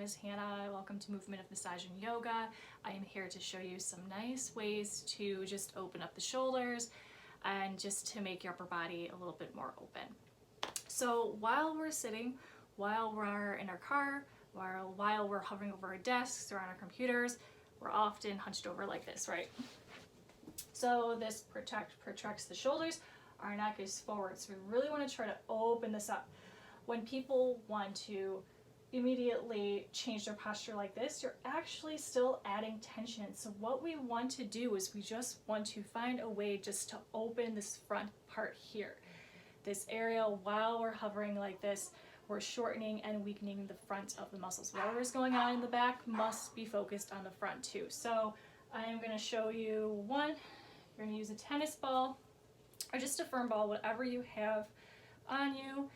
is Hannah. Welcome to Movement of Massage and Yoga. I am here to show you some nice ways to just open up the shoulders and just to make your upper body a little bit more open. So while we're sitting, while we're in our car, while we're hovering over our desks or on our computers, we're often hunched over like this, right? So this protracts the shoulders, our neck is forward. So we really want to try to open this up. When people want to immediately change their posture like this, you're actually still adding tension. So what we want to do is we just want to find a way just to open this front part here. This area, while we're hovering like this, we're shortening and weakening the front of the muscles. Whatever is going on in the back must be focused on the front too. So I am going to show you one. You're going to use a tennis ball or just a firm ball, whatever you have on you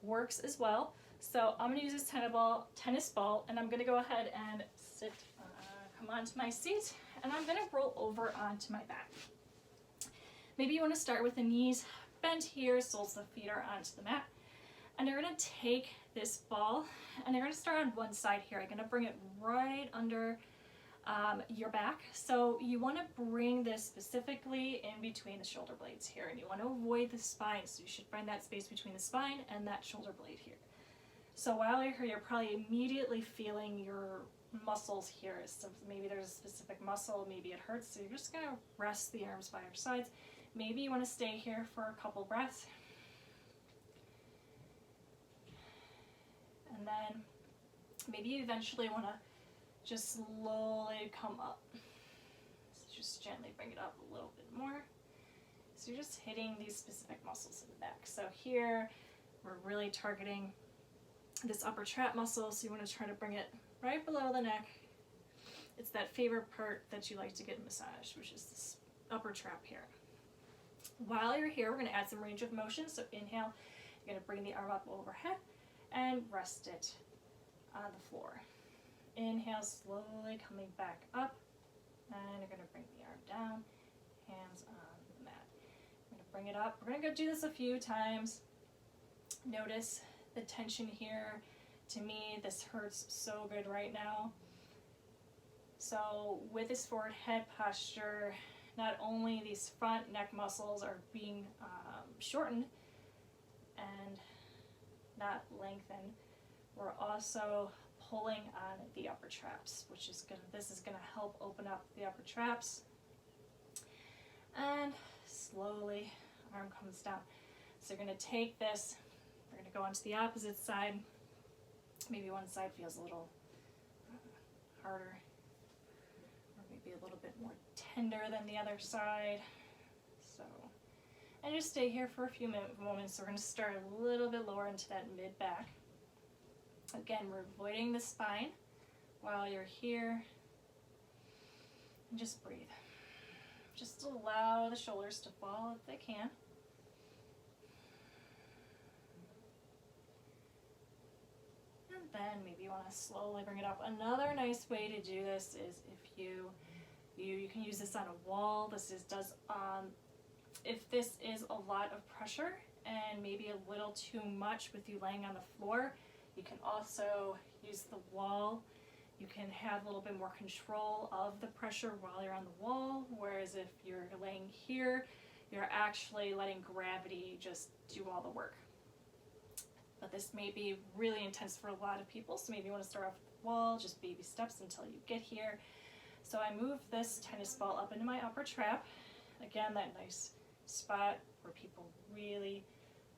works as well. So I'm going to use this tennis ball, and I'm going to go ahead and come onto my seat, and I'm going to roll over onto my back. Maybe you want to start with the knees bent here, soles of the feet are onto the mat, and you're going to take this ball, and you're going to start on one side here. I'm going to bring it right under your back. So you want to bring this specifically in between the shoulder blades here, and you want to avoid the spine, so you should find that space between the spine and that shoulder blade here. So while you're here, you're probably immediately feeling your muscles here. So maybe there's a specific muscle, maybe it hurts, so you're just going to rest the arms by your sides. Maybe you want to stay here for a couple breaths. And then maybe you eventually want to just slowly come up. So just gently bring it up a little bit more. So you're just hitting these specific muscles in the back. So here, we're really targeting this upper trap muscle, so you want to try to bring it right below the neck. It's that favorite part that you like to get massaged, which is this upper trap here. While you're here, we're going to add some range of motion. So inhale, you're going to bring the arm up overhead and rest it on the floor. Inhale, slowly coming back up, and you're going to bring the arm down, hands on the mat. We're going to bring it up. We're going to go do this a few times. Notice the tension here. To me, this hurts so good right now. So with this forward head posture, not only these front neck muscles are being shortened and not lengthened, we're also pulling on the upper traps, this is gonna help open up the upper traps. And slowly, arm comes down. So you're gonna take this, we're gonna go onto the opposite side. Maybe one side feels a little harder, or maybe a little bit more tender than the other side. So, and just stay here for a few moments. So we're gonna start a little bit lower into that mid back. Again, we're avoiding the spine while you're here. And just breathe. Just allow the shoulders to fall if they can. And then maybe you want to slowly bring it up. Another nice way to do this is if you can use this on a wall. If this is a lot of pressure and maybe a little too much with you laying on the floor, you can also use the wall. You can have a little bit more control of the pressure while you're on the wall, whereas if you're laying here, you're actually letting gravity just do all the work. But this may be really intense for a lot of people, so maybe you want to start off with the wall, just baby steps until you get here. So I move this tennis ball up into my upper trap. Again, that nice spot where people really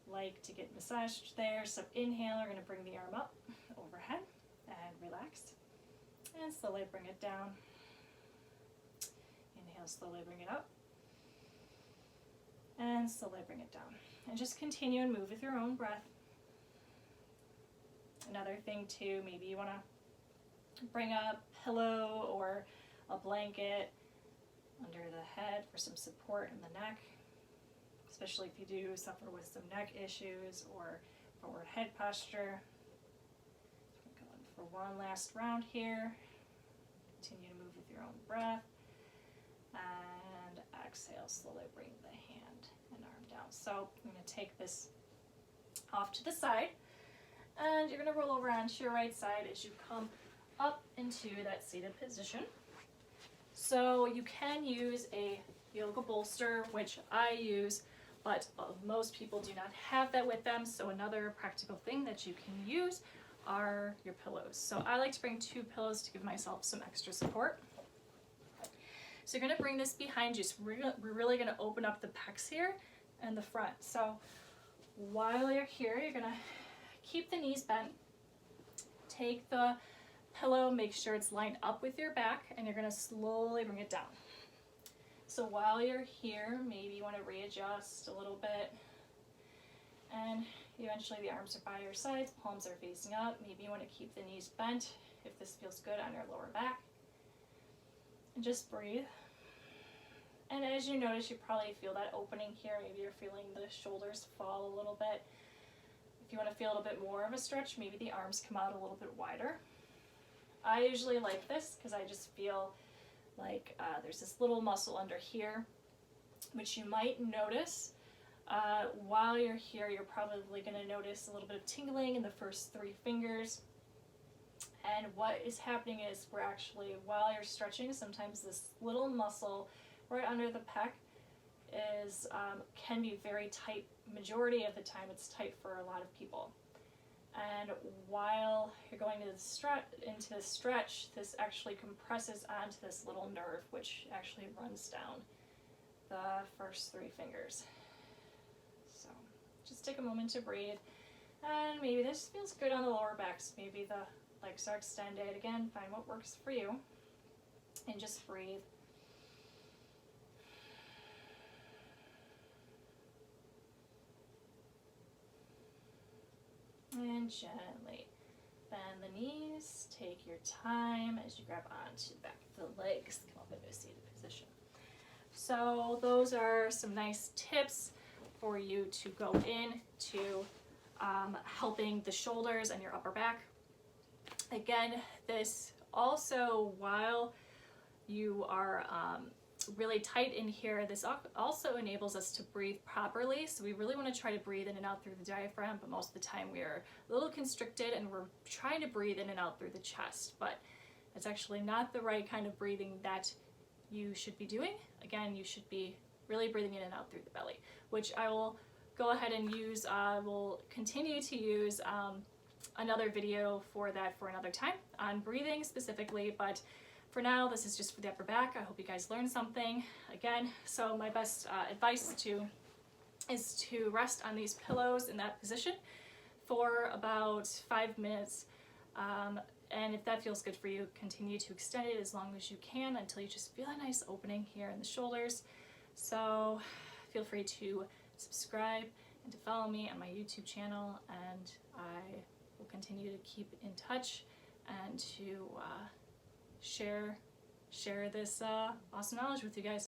like to get massaged there. So inhale, we're going to bring the arm up overhead and relax. And slowly bring it down. Inhale, slowly bring it up. And slowly bring it down. And just continue and move with your own breath. Another thing too, maybe you want to bring a pillow or a blanket under the head for some support in the neck, especially if you do suffer with some neck issues or forward head posture. Go in for one last round here. Continue to move with your own breath. And exhale, slowly bring the hand and arm down. So I'm going to take this off to the side, and you're going to roll over onto your right side as you come up into that seated position. So you can use a yoga bolster, which I use, but most people do not have that with them. So another practical thing that you can use are your pillows. So I like to bring 2 pillows to give myself some extra support. So you're gonna bring this behind you. So we're really gonna open up the pecs here and the front. So while you're here, you're gonna keep the knees bent. Take the pillow, make sure it's lined up with your back, and you're gonna slowly bring it down. So while you're here, maybe you wanna readjust a little bit, and eventually the arms are by your sides, palms are facing up. Maybe you wanna keep the knees bent if this feels good on your lower back. And just breathe. And as you notice, you probably feel that opening here. Maybe you're feeling the shoulders fall a little bit. If you want to feel a little bit more of a stretch, maybe the arms come out a little bit wider. I usually like this because I just feel like there's this little muscle under here, which you might notice. While you're here, you're probably going to notice a little bit of tingling in the first 3 fingers. And what is happening is we're actually, while you're stretching, sometimes this little muscle right under the pec is can be very tight. Majority of the time it's tight for a lot of people. And while you're going into the stretch, this actually compresses onto this little nerve, which actually runs down the first 3 fingers. So just take a moment to breathe. And maybe this feels good on the lower backs. Maybe the legs are extended. Again, find what works for you. And just breathe. And gently bend the knees. Take your time as you grab onto the back of the legs. Come up into a seated position. So those are some nice tips for you to go into helping the shoulders and your upper back. Again, this also, while you are really tight in here, this also enables us to breathe properly. So we really want to try to breathe in and out through the diaphragm, but most of the time we are a little constricted and we're trying to breathe in and out through the chest, but it's actually not the right kind of breathing that you should be doing. Again, you should be really breathing in and out through the belly, which I will go ahead and use. We'll continue to use another video for that for another time on breathing specifically, but for now this is just for the upper back. I hope you guys learned something. Again, so my best advice is to rest on these pillows in that position for about 5 minutes, and if that feels good for you, continue to extend it as long as you can until you just feel a nice opening here in the shoulders. So feel free to subscribe and to follow me on my YouTube channel, and I will continue to keep in touch and to share this awesome knowledge with you guys.